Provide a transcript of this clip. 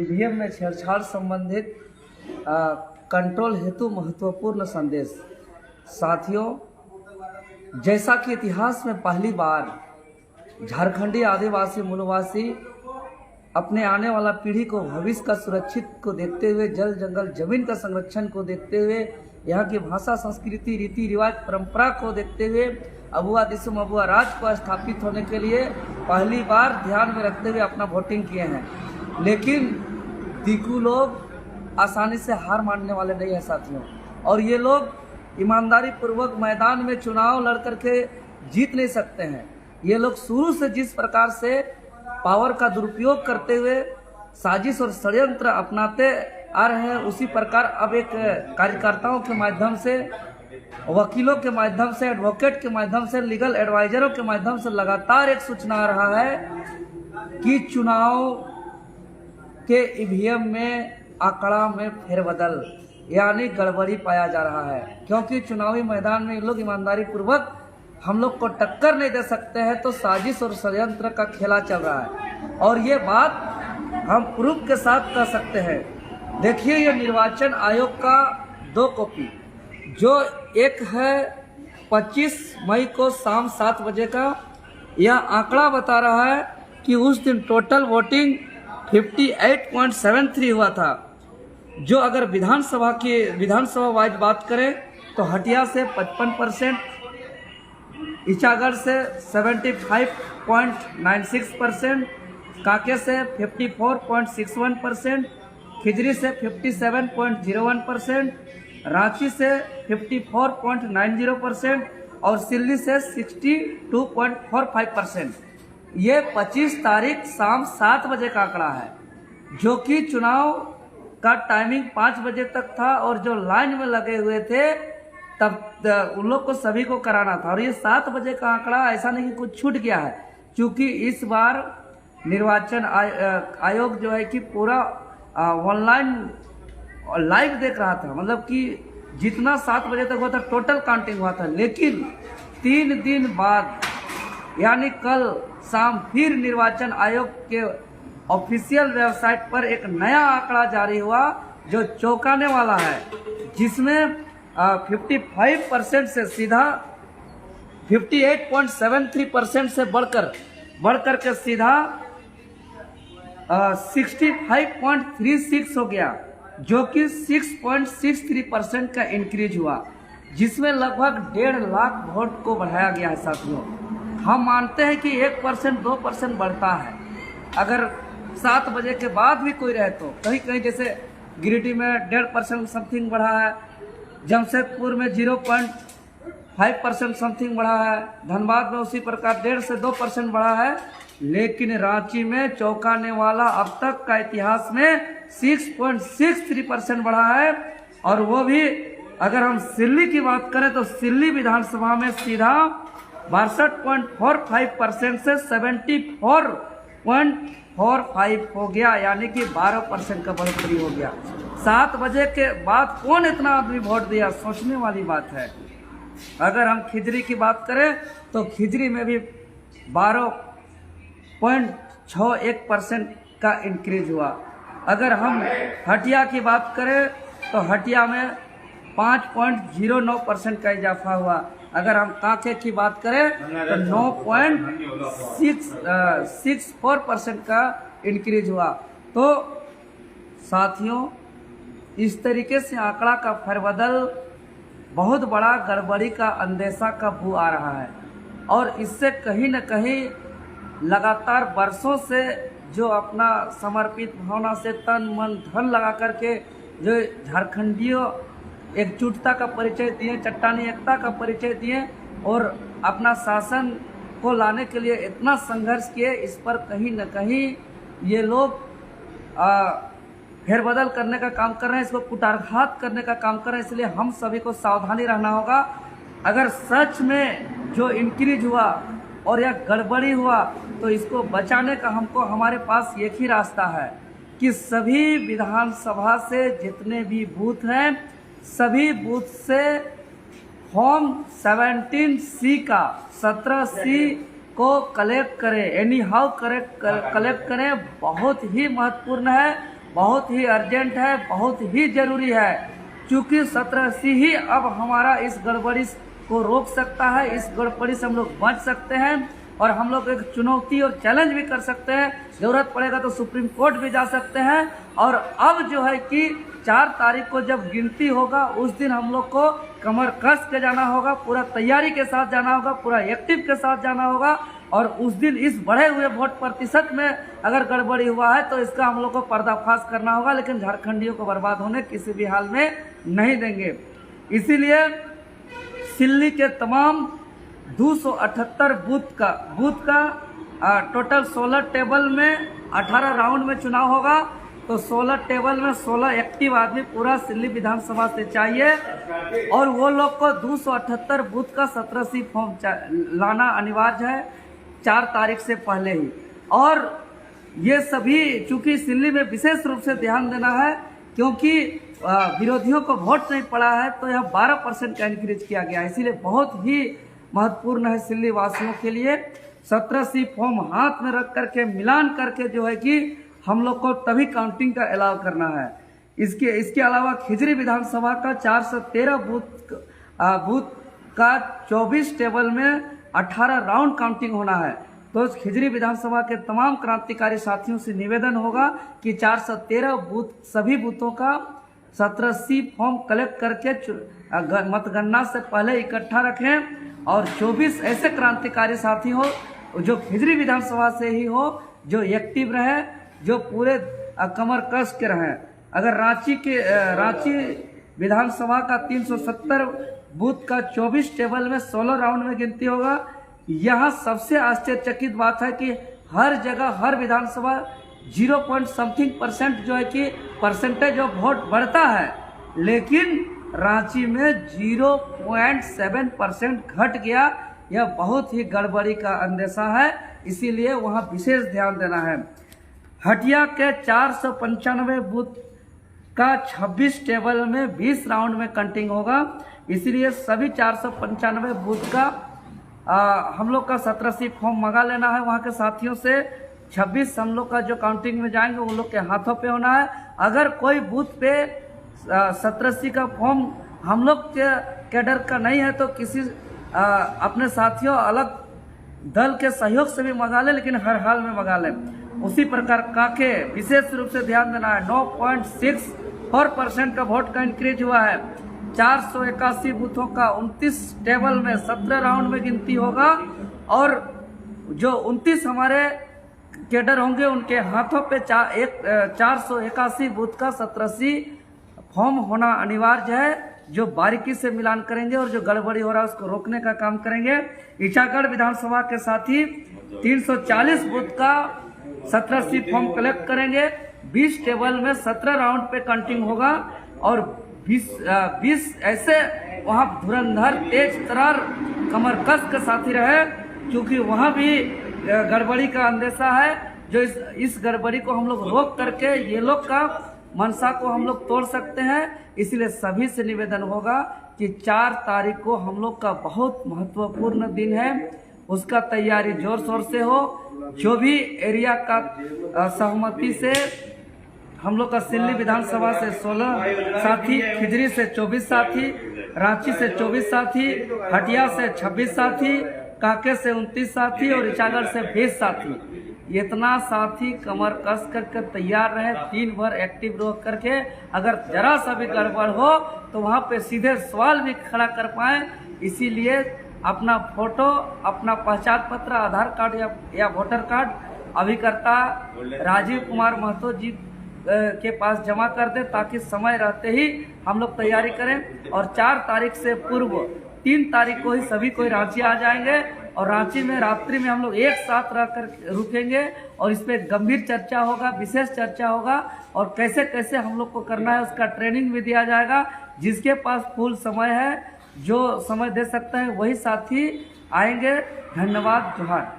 EVM में छेड़छाड़ संबंधित कंट्रोल हेतु महत्वपूर्ण संदेश। साथियों, जैसा कि इतिहास में पहली बार झारखंडी आदिवासी मूलवासी अपने आने वाला पीढ़ी को भविष्य का सुरक्षित को देखते हुए, जल जंगल जमीन का संरक्षण को देखते हुए, यहाँ की भाषा संस्कृति रीति रिवाज परंपरा को देखते हुए अबुआ दिसुम अबुआ राज को स्थापित होने के लिए पहली बार ध्यान में रखते हुए अपना वोटिंग किए हैं। लेकिन दीकू लोग आसानी से हार मानने वाले नहीं हैं साथियों, और ये लोग ईमानदारी पूर्वक मैदान में चुनाव लड़ करके जीत नहीं सकते हैं। ये लोग शुरू से जिस प्रकार से पावर का दुरुपयोग करते हुए साजिश और षड्यंत्र अपनाते आ रहे हैं, उसी प्रकार अब एक कार्यकर्ताओं के माध्यम से, वकीलों के माध्यम से, एडवोकेट के माध्यम से, लीगल एडवाइजरों के माध्यम से लगातार एक सूचना आ रहा है कि चुनाव के ईवीएम में आंकड़ा में फेरबदल यानी गड़बड़ी पाया जा रहा है, क्योंकि चुनावी मैदान में लोग ईमानदारी पूर्वक हम लोग को टक्कर नहीं दे सकते हैं, तो साजिश और षड्यंत्र का खेला चल रहा है। और ये बात हम प्रूफ के साथ कह सकते हैं। देखिए, ये निर्वाचन आयोग का 2 कॉपी, जो एक है 25 मई को शाम 7 बजे का, यह आंकड़ा बता रहा है कि उस दिन टोटल वोटिंग 58.73 हुआ था। जो अगर विधानसभा वाइज बात करें तो हटिया से 55%, इचागढ़ से 75.96%, कांके से 54.61%, खिजरी से 57.01%, रांची से 54.90% और सिल्ली से 62.45%। ये 25 तारीख शाम 7 बजे का आंकड़ा है, जो कि चुनाव का टाइमिंग 5 बजे तक था, और जो लाइन में लगे हुए थे तब उन लोग को सभी को कराना था। और ये 7 बजे का आंकड़ा ऐसा नहीं कि कुछ छूट गया है, क्योंकि इस बार निर्वाचन आयोग जो है कि पूरा ऑनलाइन लाइव देख रहा था, मतलब कि जितना 7 बजे तक हुआ था टोटल काउंटिंग हुआ था। लेकिन 3 दिन बाद यानी कल शाम फिर निर्वाचन आयोग के ऑफिशियल वेबसाइट पर एक नया आंकड़ा जारी हुआ जो चौंकाने वाला है, जिसमें 55% से सीधा 58.73% से बढ़कर के सीधा 65.36 हो गया, जो कि 6.63% का इंक्रीज हुआ, जिसमें लगभग 1.5 लाख वोट को बढ़ाया गया है साथियों। हम मानते हैं कि 1% 2% बढ़ता है, अगर 7 बजे के बाद भी कोई रहे तो। कहीं कहीं जैसे गिरिडीह में 1.5% समथिंग बढ़ा है, जमशेदपुर में 0.5% समथिंग बढ़ा है, धनबाद में उसी प्रकार 1.5 से 2% बढ़ा है। लेकिन रांची में चौंकाने वाला अब तक का इतिहास में 6.63% बढ़ा है। और वो भी अगर हम सिल्ली की बात करें तो सिल्ली विधानसभा में सीधा 62.45% से 74.45 हो गया, यानी कि 12% का बढ़ोतरी हो गया। 7 बजे के बाद कौन इतना आदमी वोट दिया, सोचने वाली बात है। अगर हम खिजरी की बात करें तो खिजरी में भी 12.61% का इंक्रीज हुआ। अगर हम हटिया की बात करें तो हटिया में 5.09% का इजाफा हुआ। अगर हम कांके की बात करें तो 9.64% का इंक्रीज हुआ। तो साथियों, इस तरीके से आंकड़ा का फेरबदल बहुत बड़ा गड़बड़ी का अंदेशा का बू आ रहा है, और इससे कहीं न कहीं लगातार बरसों से जो अपना समर्पित भावना से तन मन धन लगा करके जो झारखंडियों एकजुटता का परिचय दिए, चट्टानी एकता का परिचय दिए और अपना शासन को लाने के लिए इतना संघर्ष किए, इस पर कहीं न कहीं ये लोग फेरबदल करने का काम कर रहे हैं, इसको कुटारघात करने का काम कर रहे हैं। इसलिए हम सभी को सावधानी रहना होगा। अगर सच में जो इंक्रीज हुआ और यह गड़बड़ी हुआ तो इसको बचाने का हमारे पास एक ही रास्ता है कि सभी विधानसभा से जितने भी बूथ हैं, सभी बूथ से फॉर्म 17C का 17C को कलेक्ट करें, एनी हाउ कलेक्ट करें। बहुत ही महत्वपूर्ण है बहुत ही अर्जेंट है, बहुत ही जरूरी है, क्योंकि 1780 ही अब हमारा इस गड़बड़ी को रोक सकता है। इस गड़बड़ी से हम लोग बच सकते हैं और हम लोग एक चुनौती और चैलेंज भी कर सकते हैं। जरूरत पड़ेगा तो सुप्रीम कोर्ट भी जा सकते हैं। और अब जो है कि 4 तारीख को जब गिनती होगा उस दिन हम लोग को कमर कस के जाना होगा, पूरा तैयारी के साथ जाना होगा, पूरा एक्टिव के साथ जाना होगा। और उस दिन इस बढ़े हुए वोट प्रतिशत में अगर गड़बड़ी हुआ है तो इसका हम लोग को पर्दाफाश करना होगा, लेकिन झारखंडियों को बर्बाद होने किसी भी हाल में नहीं देंगे। इसीलिए सिल्ली के तमाम 278 बूथ का टोटल 16 टेबल में 18 राउंड में चुनाव होगा, तो 16 टेबल में 16 एक्टिव आदमी पूरा सिल्ली विधानसभा से चाहिए। और वो लोग को 278 बूथ का 17 फॉर्म लाना अनिवार्य है 4 तारीख से पहले ही। और ये सभी चूंकि सिल्ली में विशेष रूप से ध्यान देना है, क्योंकि विरोधियों को वोट नहीं पड़ा है, तो यह 12% का इंक्रीज किया गया है। इसीलिए बहुत ही महत्वपूर्ण है सिल्ली वासियों के लिए। 17 फॉर्म हाथ में रख करके मिलान करके जो है कि हम लोग को तभी काउंटिंग का अलाउ करना है। इसके अलावा खिजरी विधानसभा का 413 बूथ का 24 टेबल में 18 राउंड काउंटिंग होना है। तो खिजरी विधानसभा के तमाम क्रांतिकारी साथियों से निवेदन होगा कि 413 बूथ सभी बूथों का 17 फॉर्म कलेक्ट करके मतगणना से पहले इकट्ठा रखें। और 24 ऐसे क्रांतिकारी साथी हो जो खिजरी विधानसभा से ही हो, जो एक्टिव रहे, जो पूरे कमर कस के रहे। अगर रांची विधानसभा का 370 बूथ का 24 टेबल में 16 राउंड में गिनती होगा। यहाँ सबसे आश्चर्यचकित बात है कि हर जगह हर विधानसभा 0.something% जो है कि परसेंटेज ऑफ वोट बढ़ता है, लेकिन रांची में 0.7% घट गया। यह बहुत ही गड़बड़ी का अंदेशा है, इसीलिए वहाँ विशेष ध्यान देना है। हटिया के 495 बूथ का 26 टेबल में 20 राउंड में काउंटिंग होगा, इसीलिए सभी 495 बूथ का हम लोग का 17 फॉर्म मंगा लेना है वहाँ के साथियों से। 26 हम लोग का जो काउंटिंग में जाएंगे वो लोग के हाथों पे होना है। अगर कोई बूथ पे 17 का फॉर्म हम लोग के कैडर का नहीं है तो किसी अपने साथियों अलग दल के सहयोग से भी मंगा ले, लेकिन हर हाल में मंगा ले। उसी प्रकार काके विशेष रूप से ध्यान देना है। 9.64% का वोट का इंक्रीज हुआ है। 481 बूथों का 29 टेबल में 17 राउंड में गिनती होगा। और जो 29 हमारे कैडर होंगे उनके हाथों पे 481 बूथ का 17 फॉर्म होना अनिवार्य है, जो बारीकी से मिलान करेंगे और जो गड़बड़ी हो रहा है उसको रोकने का काम करेंगे। ईचागढ़ विधानसभा के साथ ही 340 बूथ का 17 फॉर्म कलेक्ट करेंगे। 20 टेबल में 17 राउंड पे काउंटिंग होगा और 20 ऐसे वहाँ धुरंधर तेज तरार कमर कस के साथी रहे, क्योंकि वहाँ भी गड़बड़ी का अंदेशा है। जो इस गड़बड़ी को हम लोग रोक करके ये लोग का मनसा को हम लोग तोड़ सकते हैं। इसलिए सभी से निवेदन होगा कि 4 तारीख को हम लोग का बहुत महत्वपूर्ण दिन है, उसका तैयारी जोर शोर से हो। जो भी एरिया का सहमति से हम लोग का सिल्ली विधानसभा से 16 साथी, खिजरी से 24 साथी, रांची से 24 साथी, हटिया से 26 साथी, काके से 29 साथी और ईचागढ़ से 20 साथी, इतना साथी कमर कस करके तैयार रहे। 3 बार एक्टिव रह करके अगर जरा सा भी गड़बड़ हो तो वहाँ पे सीधे सवाल भी खड़ा कर पाए। इसीलिए अपना फोटो, अपना पहचान पत्र, आधार कार्ड या वोटर कार्ड अभिकर्ता राजीव कुमार महतो जी के पास जमा कर दे, ताकि समय रहते ही हम लोग तैयारी करें। और 4 तारीख से पूर्व 3 तारीख को ही सभी कोई रांची आ जाएंगे और रांची में रात्रि में हम लोग एक साथ रहकर रुकेंगे और इस पर गंभीर चर्चा होगा, विशेष चर्चा होगा और कैसे कैसे हम लोग को करना है उसका ट्रेनिंग भी दिया जाएगा। जिसके पास फुल समय है, जो समय दे सकता है वही साथी आएंगे। धन्यवाद, जोहार।